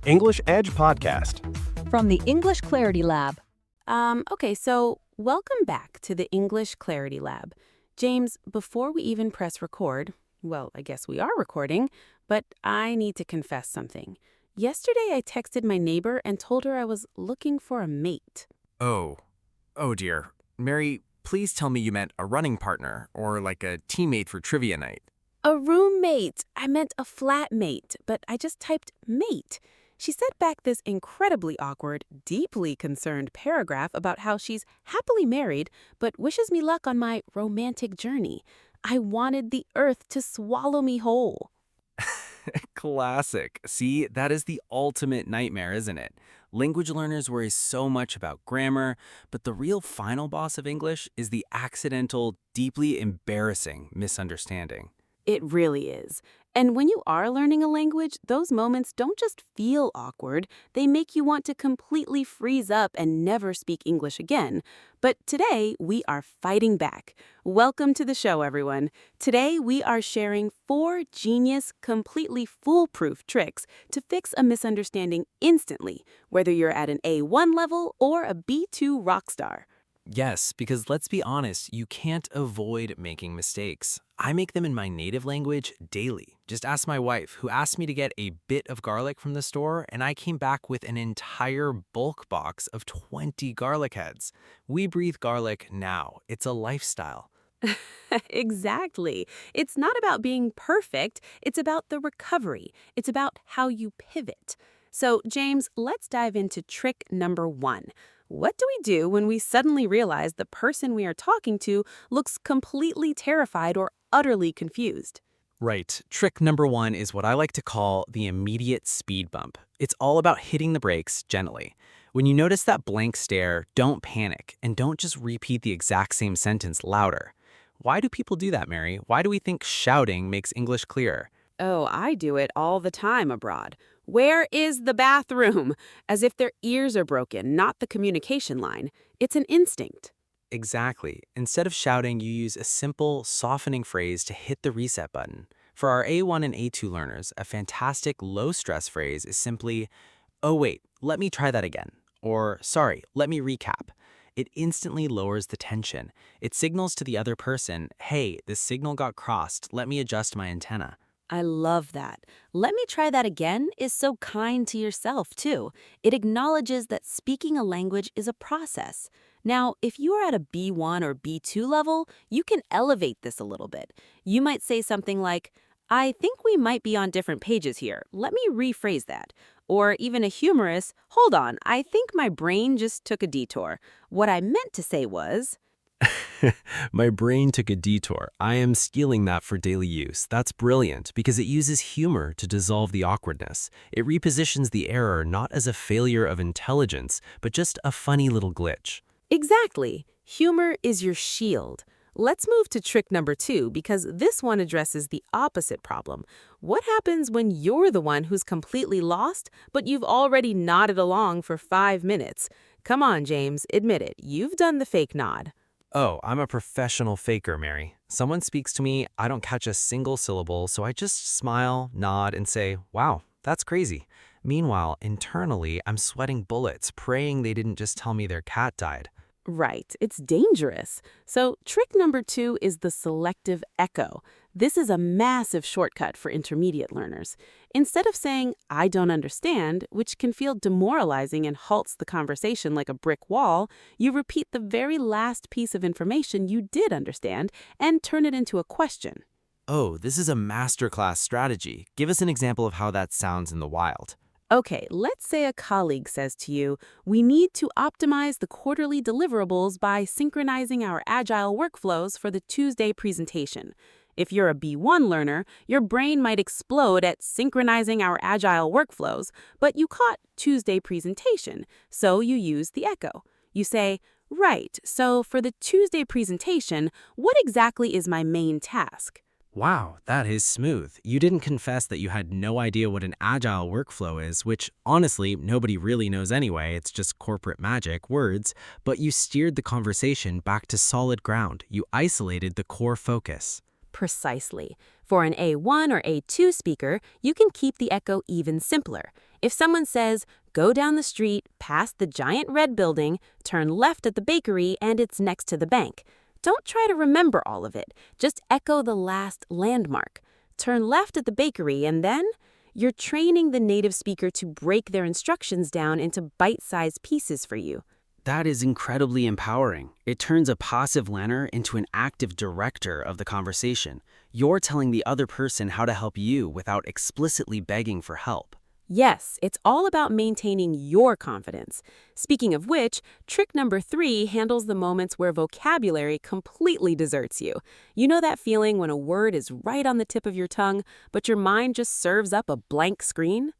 English Edge podcast. From the English Clarity Lab. So welcome back to the English Clarity Lab. James, before we even press record, well, I guess we are recording, but I need to confess something. Yesterday, I texted my neighbor and told her I was looking for a mate. Oh dear. Mary, please tell me you meant a running partner or like a teammate for trivia night. A roommate! I meant a flatmate, but I just typed mate. She sent back this incredibly awkward, deeply concerned paragraph about how she's happily married, but wishes me luck on my romantic journey. I wanted the earth to swallow me whole. Classic. See, that is the ultimate nightmare, isn't it? Language learners worry so much about grammar, but the real final boss of English is the accidental, deeply embarrassing misunderstanding. It really is. And when you are learning a language, those moments don't just feel awkward, they make you want to completely freeze up and never speak English again. But today, we are fighting back. Welcome to the show, everyone. Today, we are sharing 4 genius, completely foolproof tricks to fix a misunderstanding instantly, whether you're at an A1 level or a B2 rock star. Yes, because let's be honest, you can't avoid making mistakes. I make them in my native language daily. Just ask my wife, who asked me to get a bit of garlic from the store, and I came back with an entire bulk box of 20 garlic heads. We breathe garlic now. It's a lifestyle. Exactly. It's not about being perfect. It's about the recovery. It's about how you pivot. So, James, let's dive into trick number 1. What do we do when we suddenly realize the person we are talking to looks completely terrified or utterly confused? Right. Trick number 1 is what I like to call the immediate speed bump. It's all about hitting the brakes gently. When you notice that blank stare, don't panic and don't just repeat the exact same sentence louder. Why do people do that, Mary? Why do we think shouting makes English clearer? Oh, I do it all the time abroad. Where is the bathroom? As if their ears are broken, not the communication line. It's an instinct. Exactly. Instead of shouting, you use a simple, softening phrase to hit the reset button. For our A1 and A2 learners, a fantastic low-stress phrase is simply, "Oh wait, let me try that again," or "Sorry, let me recap." It instantly lowers the tension. It signals to the other person, "Hey, this signal got crossed, let me adjust my antenna." I love that. Let me try that again is so kind to yourself, too. It acknowledges that speaking a language is a process. Now, if you are at a B1 or B2 level, you can elevate this a little bit. You might say something like, "I think we might be on different pages here. Let me rephrase that." Or even a humorous, "Hold on, I think my brain just took a detour. What I meant to say was..." My brain took a detour. I am stealing that for daily use. That's brilliant because it uses humor to dissolve the awkwardness. It repositions the error not as a failure of intelligence, but just a funny little glitch. Exactly. Humor is your shield. Let's move to trick number 2 because this one addresses the opposite problem. What happens when you're the one who's completely lost, but you've already nodded along for 5 minutes? Come on, James, admit it. You've done the fake nod. Oh, I'm a professional faker, Mary. Someone speaks to me, I don't catch a single syllable, so I just smile, nod, and say, "Wow, that's crazy." Meanwhile, internally, I'm sweating bullets, praying they didn't just tell me their cat died. Right, it's dangerous. So trick number 2 is the selective echo. This is a massive shortcut for intermediate learners. Instead of saying, "I don't understand," which can feel demoralizing and halts the conversation like a brick wall, you repeat the very last piece of information you did understand and turn it into a question. Oh, this is a masterclass strategy. Give us an example of how that sounds in the wild. Okay, let's say a colleague says to you, "We need to optimize the quarterly deliverables by synchronizing our agile workflows for the Tuesday presentation." If you're a B1 learner, your brain might explode at synchronizing our agile workflows, but you caught Tuesday presentation, so you use the echo. You say, "Right, so for the Tuesday presentation, what exactly is my main task?" Wow, that is smooth. You didn't confess that you had no idea what an agile workflow is, which honestly, nobody really knows anyway. It's just corporate magic, words. But you steered the conversation back to solid ground. You isolated the core focus. Precisely. For an A1 or A2 speaker, you can keep the echo even simpler. If someone says, go down the street, past the giant red building, turn left at the bakery, and it's next to the bank. Don't try to remember all of it. Just echo the last landmark. Turn left at the bakery, and then you're training the native speaker to break their instructions down into bite-sized pieces for you. That is incredibly empowering. It turns a passive learner into an active director of the conversation. You're telling the other person how to help you without explicitly begging for help. Yes, it's all about maintaining your confidence. Speaking of which, trick number 3 handles the moments where vocabulary completely deserts you. You know that feeling when a word is right on the tip of your tongue, but your mind just serves up a blank screen?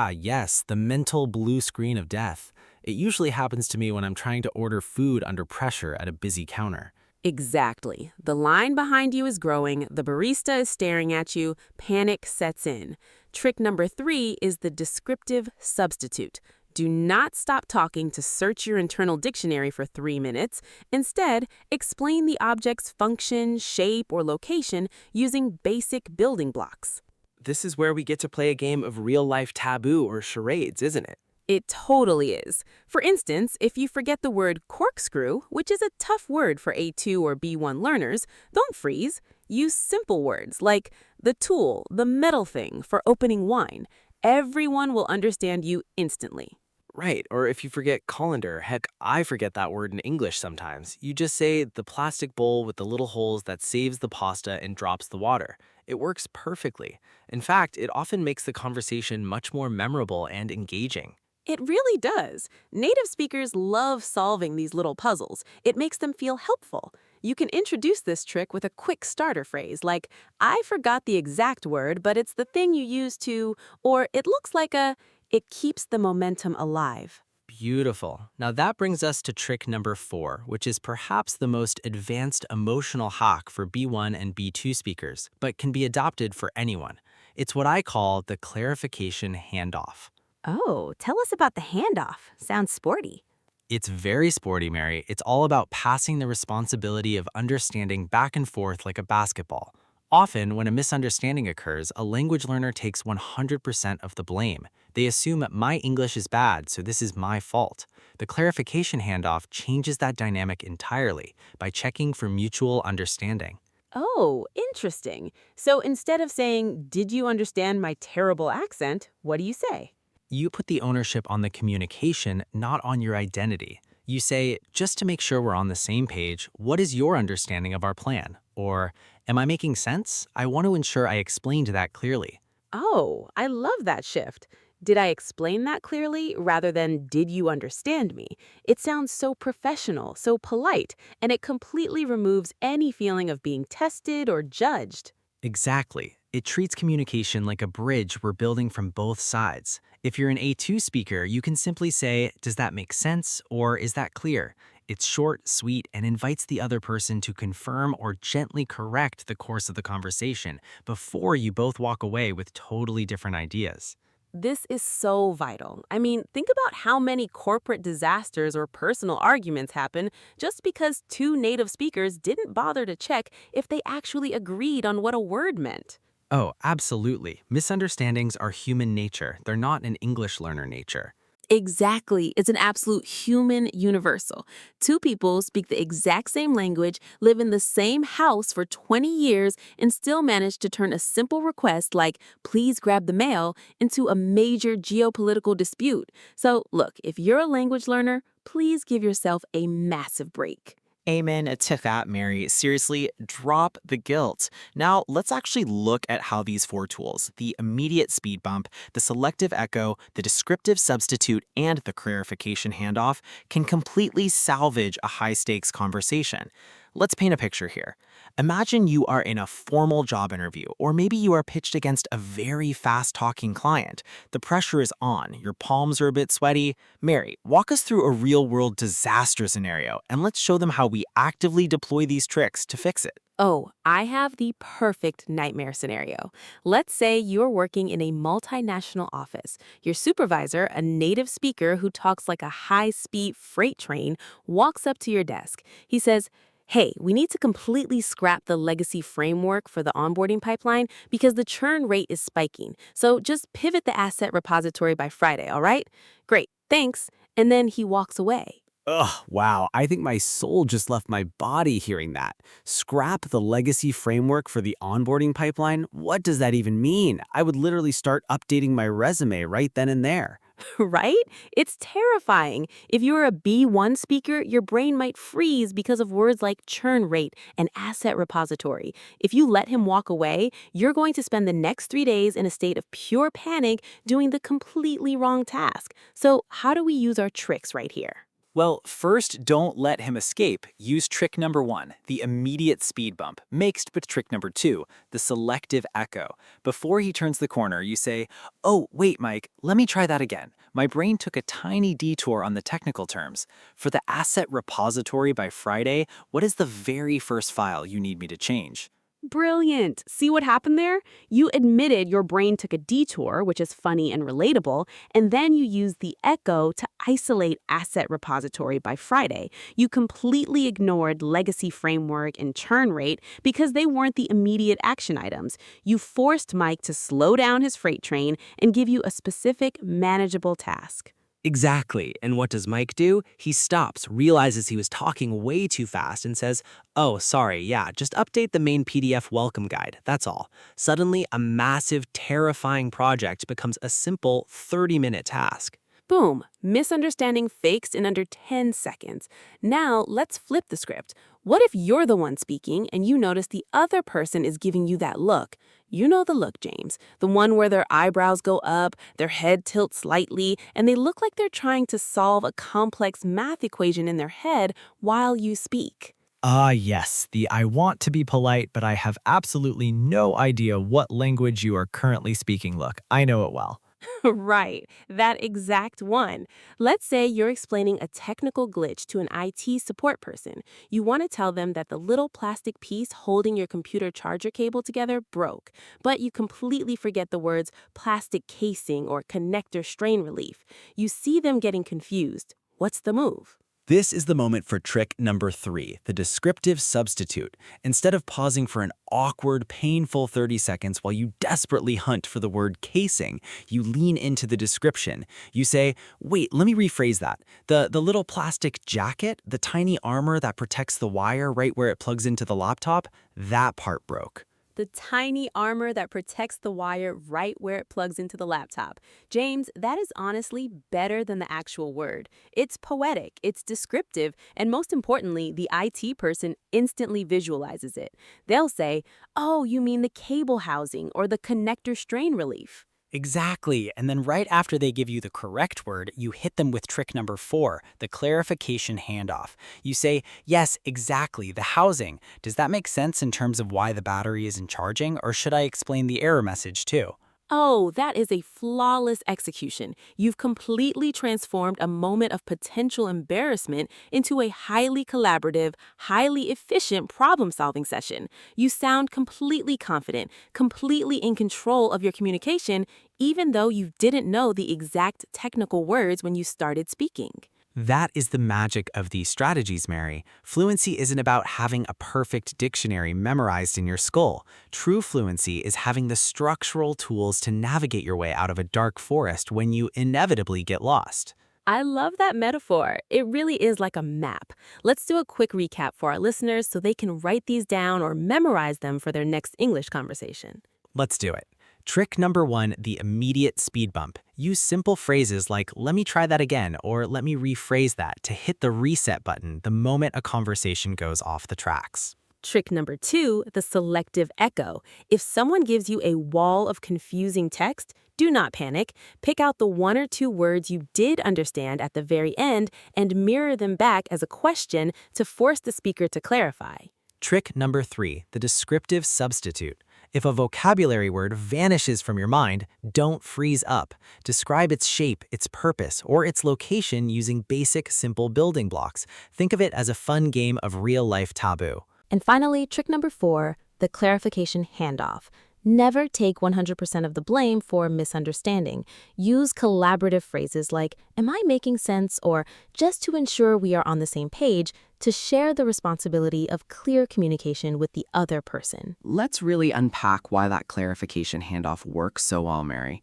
Yes, the mental blue screen of death. It usually happens to me when I'm trying to order food under pressure at a busy counter. Exactly. The line behind you is growing, the barista is staring at you, panic sets in. Trick number 3 is the descriptive substitute. Do not stop talking to search your internal dictionary for 3 minutes. Instead, explain the object's function, shape, or location using basic building blocks. This is where we get to play a game of real-life taboo or charades, isn't it? It totally is. For instance, if you forget the word corkscrew, which is a tough word for A2 or B1 learners, don't freeze. Use simple words like the tool, the metal thing for opening wine. Everyone will understand you instantly. Right, or if you forget colander, heck, I forget that word in English sometimes. You just say the plastic bowl with the little holes that saves the pasta and drops the water. It works perfectly. In fact, it often makes the conversation much more memorable and engaging. It really does. Native speakers love solving these little puzzles. It makes them feel helpful. You can introduce this trick with a quick starter phrase like, I forgot the exact word, but it's the thing you use to, or it looks like a, it keeps the momentum alive. Beautiful. Now that brings us to trick number 4, which is perhaps the most advanced emotional hack for B1 and B2 speakers, but can be adopted for anyone. It's what I call the clarification handoff. Oh, tell us about the handoff. Sounds sporty. It's very sporty, Mary. It's all about passing the responsibility of understanding back and forth like a basketball. Often, when a misunderstanding occurs, a language learner takes 100% of the blame. They assume that my English is bad, so this is my fault. The clarification handoff changes that dynamic entirely by checking for mutual understanding. Oh, interesting. So instead of saying, did you understand my terrible accent, what do you say? You put the ownership on the communication, not on your identity. You say, just to make sure we're on the same page, what is your understanding of our plan? Or, am I making sense? I want to ensure I explained that clearly. Oh, I love that shift. Did I explain that clearly rather than did you understand me? It sounds so professional, so polite, and it completely removes any feeling of being tested or judged. Exactly. It treats communication like a bridge we're building from both sides. If you're an A2 speaker, you can simply say, does that make sense, or is that clear? It's short, sweet, and invites the other person to confirm or gently correct the course of the conversation before you both walk away with totally different ideas. This is so vital. I mean, think about how many corporate disasters or personal arguments happen just because 2 native speakers didn't bother to check if they actually agreed on what a word meant. Oh, absolutely. Misunderstandings are human nature. They're not an English learner nature. Exactly. It's an absolute human universal. 2 people speak the exact same language, live in the same house for 20 years, and still manage to turn a simple request like, please grab the mail, into a major geopolitical dispute. So, look, if you're a language learner, please give yourself a massive break. Amen to that, Mary. Seriously, drop the guilt. Now, let's actually look at how these 4 tools, the immediate speed bump, the selective echo, the descriptive substitute, and the clarification handoff, can completely salvage a high-stakes conversation. Let's paint a picture here. Imagine you are in a formal job interview, or maybe you are pitched against a very fast-talking client. The pressure is on, your palms are a bit sweaty. Mary, walk us through a real-world disaster scenario, and let's show them how we actively deploy these tricks to fix it. Oh, I have the perfect nightmare scenario. Let's say you're working in a multinational office. Your supervisor, a native speaker who talks like a high-speed freight train, walks up to your desk. He says, hey, we need to completely scrap the legacy framework for the onboarding pipeline because the churn rate is spiking. So just pivot the asset repository by Friday, all right? Great, thanks. And then he walks away. Ugh, wow, I think my soul just left my body hearing that. Scrap the legacy framework for the onboarding pipeline? What does that even mean? I would literally start updating my resume right then and there. Right? It's terrifying. If you're a B1 speaker, your brain might freeze because of words like churn rate and asset repository. If you let him walk away, you're going to spend the next 3 days in a state of pure panic doing the completely wrong task. So, how do we use our tricks right here? Well, first, don't let him escape. Use trick number 1, the immediate speed bump, mixed with trick number 2, the selective echo. Before he turns the corner, you say, "Oh, wait, Mike, let me try that again. My brain took a tiny detour on the technical terms. For the asset repository by Friday, what is the very first file you need me to change?" Brilliant. See what happened there? You admitted your brain took a detour, which is funny and relatable, and then you used the echo to isolate asset repository by Friday. You completely ignored legacy framework and churn rate because they weren't the immediate action items. You forced Mike to slow down his freight train and give you a specific, manageable task. Exactly. And what does Mike do? He stops, realizes he was talking way too fast, and says, "Oh, sorry, yeah, just update the main PDF welcome guide, that's all." Suddenly, a massive, terrifying project becomes a simple 30-minute task. Boom, misunderstanding fixed in under 10 seconds. Now, let's flip the script. What if you're the one speaking and you notice the other person is giving you that look? You know the look, James. The one where their eyebrows go up, their head tilts slightly, and they look like they're trying to solve a complex math equation in their head while you speak. Ah, yes, the I want to be polite, but I have absolutely no idea what language you are currently speaking look. I know it well. Right, that exact one. Let's say you're explaining a technical glitch to an IT support person. You want to tell them that the little plastic piece holding your computer charger cable together broke, but you completely forget the words plastic casing or connector strain relief. You see them getting confused. What's the move? This is the moment for trick number 3, the descriptive substitute. Instead of pausing for an awkward, painful 30 seconds while you desperately hunt for the word casing, you lean into the description. You say, "Wait, let me rephrase that. The little plastic jacket, the tiny armor that protects the wire right where it plugs into the laptop, that part broke." The tiny armor that protects the wire right where it plugs into the laptop. James, that is honestly better than the actual word. It's poetic, it's descriptive, and most importantly, the IT person instantly visualizes it. They'll say, "Oh, you mean the cable housing or the connector strain relief." Exactly. And then right after they give you the correct word, you hit them with trick number 4, the clarification handoff. You say, "Yes, exactly, the housing. Does that make sense in terms of why the battery isn't charging, or should I explain the error message too?" Oh, that is a flawless execution. You've completely transformed a moment of potential embarrassment into a highly collaborative, highly efficient problem-solving session. You sound completely confident, completely in control of your communication, even though you didn't know the exact technical words when you started speaking. That is the magic of these strategies, Mary. Fluency isn't about having a perfect dictionary memorized in your skull. True fluency is having the structural tools to navigate your way out of a dark forest when you inevitably get lost. I love that metaphor. It really is like a map. Let's do a quick recap for our listeners so they can write these down or memorize them for their next English conversation. Let's do it. Trick number 1, the immediate speed bump. Use simple phrases like, "Let me try that again," or "Let me rephrase that," to hit the reset button the moment a conversation goes off the tracks. Trick number 2, the selective echo. If someone gives you a wall of confusing text, do not panic. Pick out the 1 or 2 words you did understand at the very end and mirror them back as a question to force the speaker to clarify. Trick number 3, the descriptive substitute. If a vocabulary word vanishes from your mind, don't freeze up. Describe its shape, its purpose, or its location using basic, simple building blocks. Think of it as a fun game of real-life taboo. And finally, trick number 4, the clarification handoff. Never take 100% of the blame for misunderstanding. Use collaborative phrases like, "Am I making sense?" or "just to ensure we are on the same page," to share the responsibility of clear communication with the other person. Let's really unpack why that clarification handoff works so well, Mary.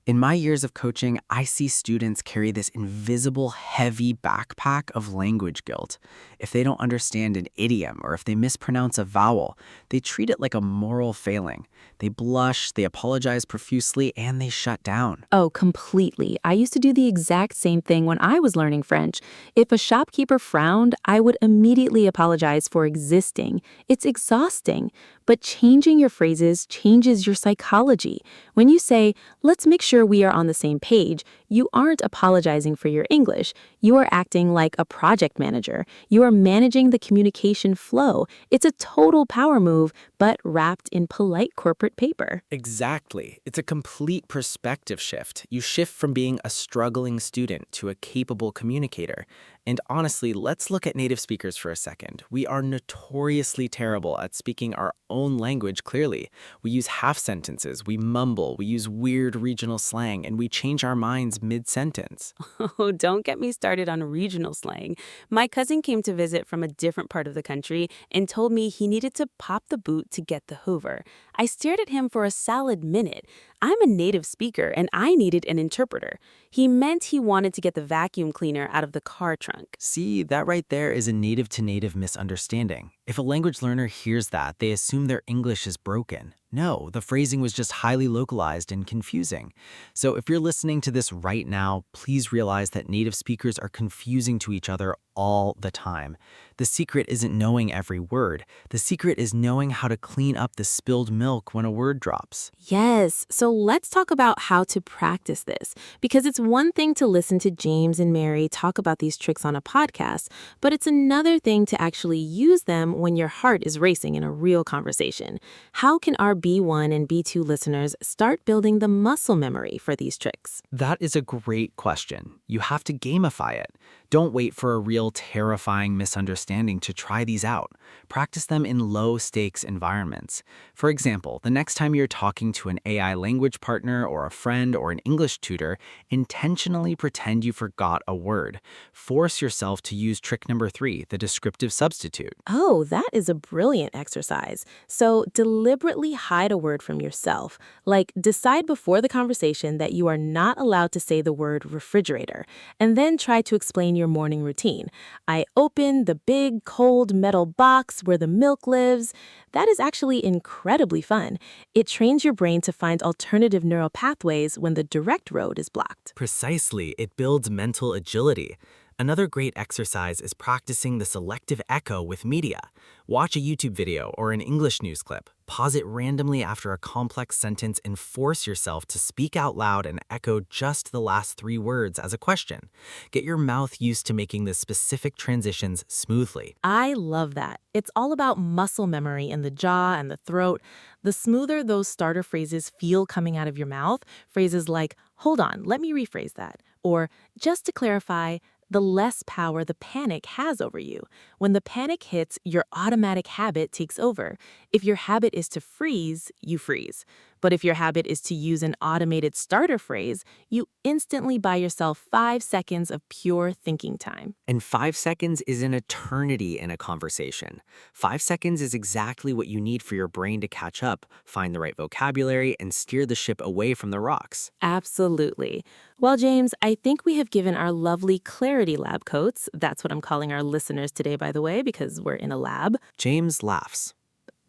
In my years of coaching, I see students carry this invisible, heavy backpack of language guilt. If they don't understand an idiom or if they mispronounce a vowel, they treat it like a moral failing. They blush, they apologize profusely, and they shut down. Oh, completely. I used to do the exact same thing when I was learning French. If a shopkeeper frowned, I would immediately apologize for existing. It's exhausting. But changing your phrases changes your psychology. When you say, "Let's make sure we are on the same page," you aren't apologizing for your English. You are acting like a project manager. You are managing the communication flow. It's a total power move, but wrapped in polite corporate paper. Exactly. It's a complete perspective shift. You shift from being a struggling student to a capable communicator. And honestly, let's look at native speakers for a second. We are notoriously terrible at speaking our own language clearly. We use half sentences, we mumble, we use weird regional slang, and we change our minds mid-sentence. Oh, don't get me started on regional slang. My cousin came to visit from a different part of the country and told me he needed to pop the boot to get the Hoover. I stared at him for a solid minute. I'm a native speaker and I needed an interpreter. He meant he wanted to get the vacuum cleaner out of the car trunk. See, that right there is a native-to-native misunderstanding. If a language learner hears that, they assume their English is broken. No, the phrasing was just highly localized and confusing. So if you're listening to this right now, please realize that native speakers are confusing to each other all the time. The secret isn't knowing every word. The secret is knowing how to clean up the spilled milk when a word drops. Yes, so let's talk about how to practice this. Because it's one thing to listen to James and Mary talk about these tricks on a podcast, but it's another thing to actually use them when your heart is racing in a real conversation. How can our B1 and B2 listeners start building the muscle memory for these tricks? That is a great question. You have to gamify it. Don't wait for a real terrifying misunderstanding to try these out. Practice them in low-stakes environments. For example, the next time you're talking to an AI language partner or a friend or an English tutor, intentionally pretend you forgot a word. Force yourself to use trick number 3, the descriptive substitute. Oh, that is a brilliant exercise. So deliberately hide a word from yourself. Like, decide before the conversation that you are not allowed to say the word refrigerator, and then try to explain your morning routine. I open the big, cold metal box where the milk lives. That is actually incredibly fun. It trains your brain to find alternative neural pathways when the direct road is blocked. Precisely, it builds mental agility. Another great exercise is practicing the selective echo with media. Watch a YouTube video or an English news clip. Pause it randomly after a complex sentence and force yourself to speak out loud and echo just the last 3 words as a question. Get your mouth used to making the specific transitions smoothly. I love that. It's all about muscle memory in the jaw and the throat. The smoother those starter phrases feel coming out of your mouth, phrases like, "Hold on, let me rephrase that," or "just to clarify," the less power the panic has over you. When the panic hits, your automatic habit takes over. If your habit is to freeze, you freeze. But if your habit is to use an automated starter phrase, you instantly buy yourself 5 seconds of pure thinking time. And 5 seconds is an eternity in a conversation. 5 seconds is exactly what you need for your brain to catch up, find the right vocabulary, and steer the ship away from the rocks. Absolutely. Well, James, I think we have given our lovely Clarity Lab coats. That's what I'm calling our listeners today, by the way, because we're in a lab. James laughs.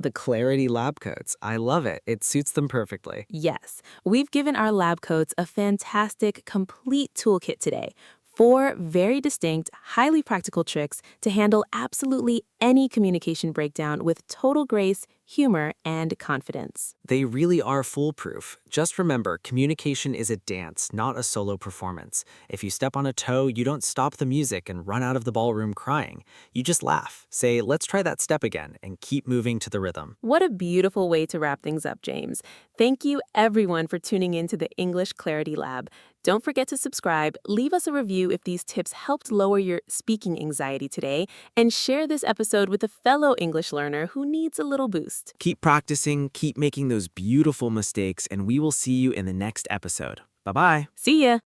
The Clarity Lab coats. I love it. It suits them perfectly. Yes, we've given our lab coats a fantastic, complete toolkit today. 4 very distinct, highly practical tricks to handle absolutely any communication breakdown with total grace, humor, and confidence. They really are foolproof. Just remember, communication is a dance, not a solo performance. If you step on a toe, you don't stop the music and run out of the ballroom crying. You just laugh, say, "Let's try that step again," and keep moving to the rhythm. What a beautiful way to wrap things up, James. Thank you, everyone, for tuning in to the English Clarity Lab. Don't forget to subscribe, leave us a review if these tips helped lower your speaking anxiety today, and share this episode episode with a fellow English learner who needs a little boost. Keep practicing, keep making those beautiful mistakes, and we will see you in the next episode. Bye-bye. See ya!